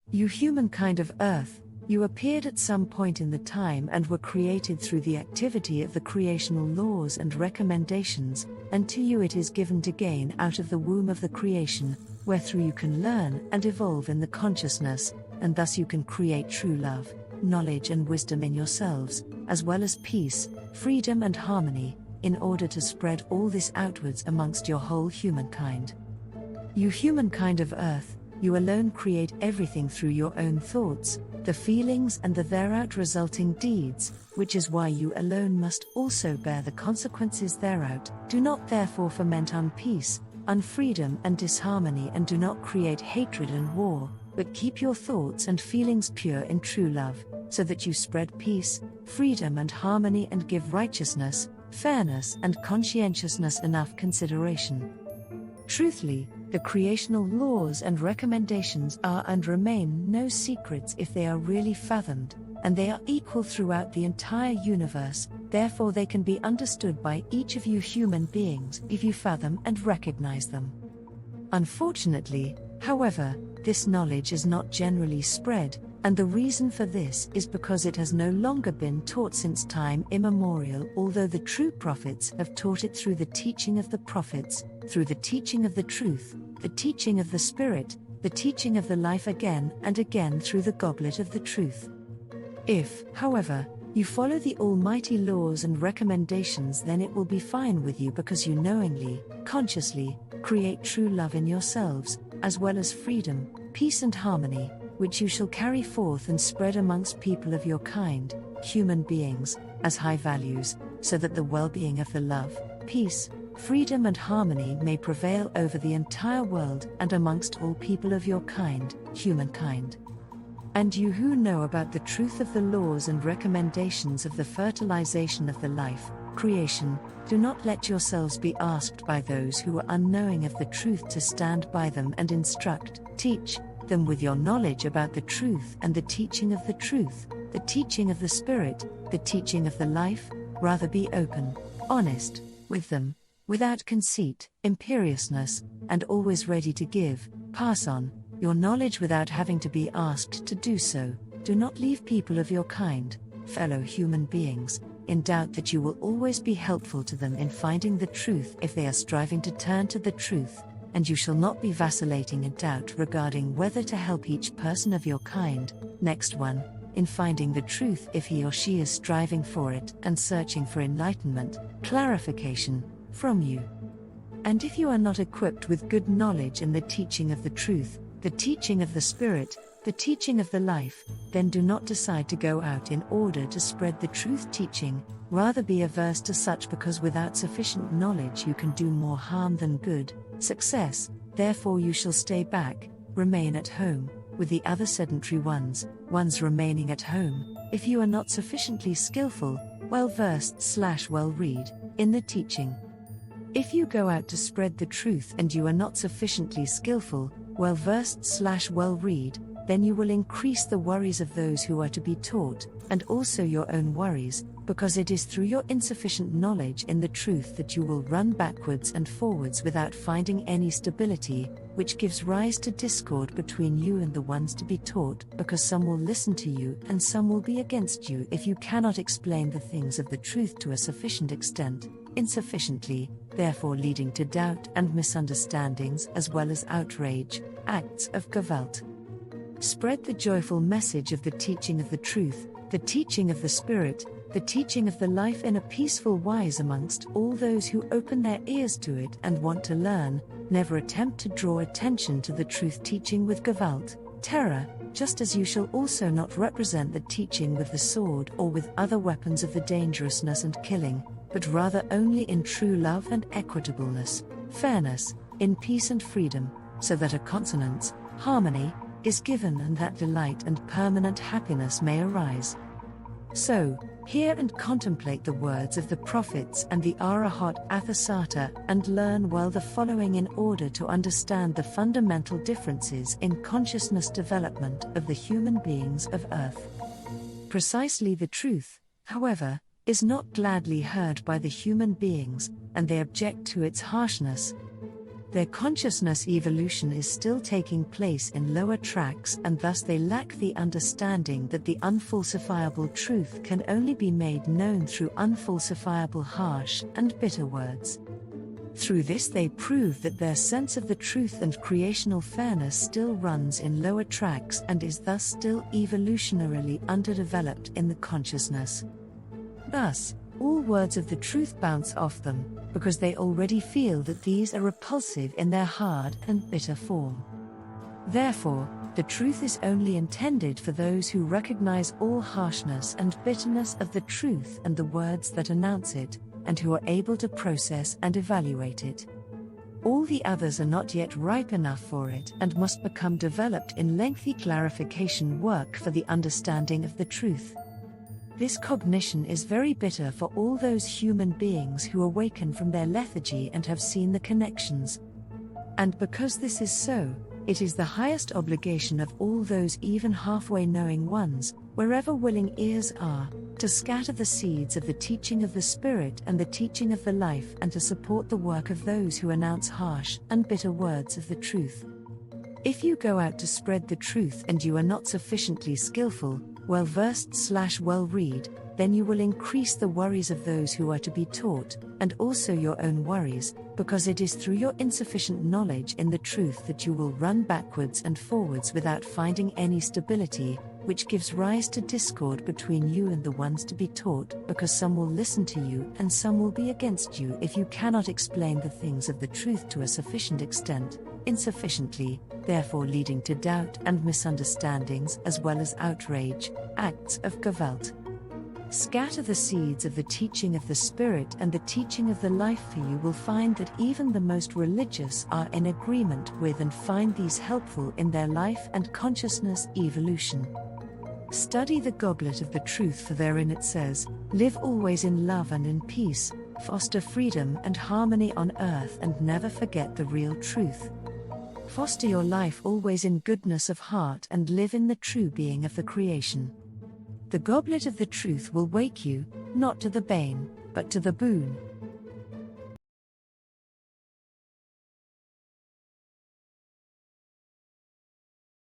You humankind of Earth, you appeared at some point in the time and were created through the activity of the creational laws and recommendations, and to you it is given to gain out of the womb of the creation, wherethrough you can learn and evolve in the consciousness, and thus you can create true love, knowledge and wisdom in yourselves, as well as peace, freedom and harmony, in order to spread all this outwards amongst your whole humankind. You humankind of Earth, you alone create everything through your own thoughts, the feelings and the thereout resulting deeds, which is why you alone must also bear the consequences thereout. Do not therefore foment unpeace, unfreedom and disharmony, and do not create hatred and war, but keep your thoughts and feelings pure in true love, so that you spread peace, freedom and harmony and give righteousness, fairness and conscientiousness enough consideration. Truthfully, the creational laws and recommendations are and remain no secrets if they are really fathomed, and they are equal throughout the entire universe, therefore they can be understood by each of you human beings if you fathom and recognize them. Unfortunately, however, this knowledge is not generally spread, and the reason for this is because it has no longer been taught since time immemorial, although the true prophets have taught it through the teaching of the prophets, through the teaching of the truth, the teaching of the Spirit, the teaching of the life again and again through the goblet of the truth. If, however, you follow the almighty laws and recommendations, then it will be fine with you, because you knowingly, consciously, create true love in yourselves, as well as freedom, peace and harmony, which you shall carry forth and spread amongst people of your kind, human beings, as high values, so that the well-being of the love, peace, freedom and harmony may prevail over the entire world and amongst all people of your kind, humankind. And you who know about the truth of the laws and recommendations of the fertilization of the life, creation, do not let yourselves be asked by those who are unknowing of the truth to stand by them and instruct, teach them with your knowledge about the truth and the teaching of the truth, the teaching of the Spirit, the teaching of the life. Rather be open, honest, with them, without conceit, imperiousness, and always ready to give, pass on, your knowledge without having to be asked to do so. Do not leave people of your kind, fellow human beings, in doubt that you will always be helpful to them in finding the truth if they are striving to turn to the truth, and you shall not be vacillating in doubt regarding whether to help each person of your kind, next one, in finding the truth if he or she is striving for it and searching for enlightenment, clarification, from you. And if you are not equipped with good knowledge in the teaching of the truth, the teaching of the Spirit, the teaching of the life, then do not decide to go out in order to spread the truth teaching, rather be averse to such, because without sufficient knowledge you can do more harm than good, success. Therefore you shall stay back, remain at home, with the other sedentary ones remaining at home, if you are not sufficiently skillful, well-versed/well-read, in the teaching. If you go out to spread the truth and you are not sufficiently skillful, well-versed/well-read, then you will increase the worries of those who are to be taught, and also your own worries, because it is through your insufficient knowledge in the truth that you will run backwards and forwards without finding any stability, which gives rise to discord between you and the ones to be taught, because some will listen to you and some will be against you if you cannot explain the things of the truth to a sufficient extent, insufficiently, therefore leading to doubt and misunderstandings as well as outrage, acts of Gewalt. Spread the joyful message of the teaching of the truth, the teaching of the Spirit, the teaching of the life in a peaceful wise amongst all those who open their ears to it and want to learn. Never attempt to draw attention to the truth teaching with Gewalt, terror, just as you shall also not represent the teaching with the sword or with other weapons of the dangerousness and killing, but rather only in true love and equitableness, fairness, in peace and freedom, so that a consonance, harmony, is given and that delight and permanent happiness may arise. So, hear and contemplate the words of the prophets and the Arahat Athersata and learn well the following in order to understand the fundamental differences in consciousness development of the human beings of Earth. Precisely the truth, however, is not gladly heard by the human beings, and they object to its harshness. their consciousness evolution is still taking place in lower tracks, and thus they lack the understanding that the unfalsifiable truth can only be made known through unfalsifiable harsh and bitter words. Through this they prove that their sense of the truth and creational fairness still runs in lower tracks and is thus still evolutionarily underdeveloped in the consciousness. Thus, all words of the truth bounce off them, because they already feel that these are repulsive in their hard and bitter form. Therefore, the truth is only intended for those who recognize all harshness and bitterness of the truth and the words that announce it, and who are able to process and evaluate it. All the others are not yet ripe enough for it and must become developed in lengthy clarification work for the understanding of the truth. This cognition is very bitter for all those human beings who awaken from their lethargy and have seen the connections. And because this is so, it is the highest obligation of all those even halfway knowing ones, wherever willing ears are, to scatter the seeds of the teaching of the Spirit and the teaching of the life, and to support the work of those who announce harsh and bitter words of the truth. If you go out to spread the truth and you are not sufficiently skillful, well-versed/well-read, then you will increase the worries of those who are to be taught, and also your own worries, because it is through your insufficient knowledge in the truth that you will run backwards and forwards without finding any stability, which gives rise to discord between you and the ones to be taught, because some will listen to you and some will be against you if you cannot explain the things of the truth to a sufficient extent, insufficiently, therefore leading to doubt and misunderstandings as well as outrage, acts of Gewalt. Scatter the seeds of the teaching of the Spirit and the teaching of the life, for you will find that even the most religious are in agreement with and find these helpful in their life and consciousness evolution. Study the goblet of the truth, for therein it says, "Live always in love and in peace, foster freedom and harmony on earth, and never forget the real truth. Foster your life always in goodness of heart and live in the true being of the creation." The goblet of the truth will wake you, not to the bane, but to the boon,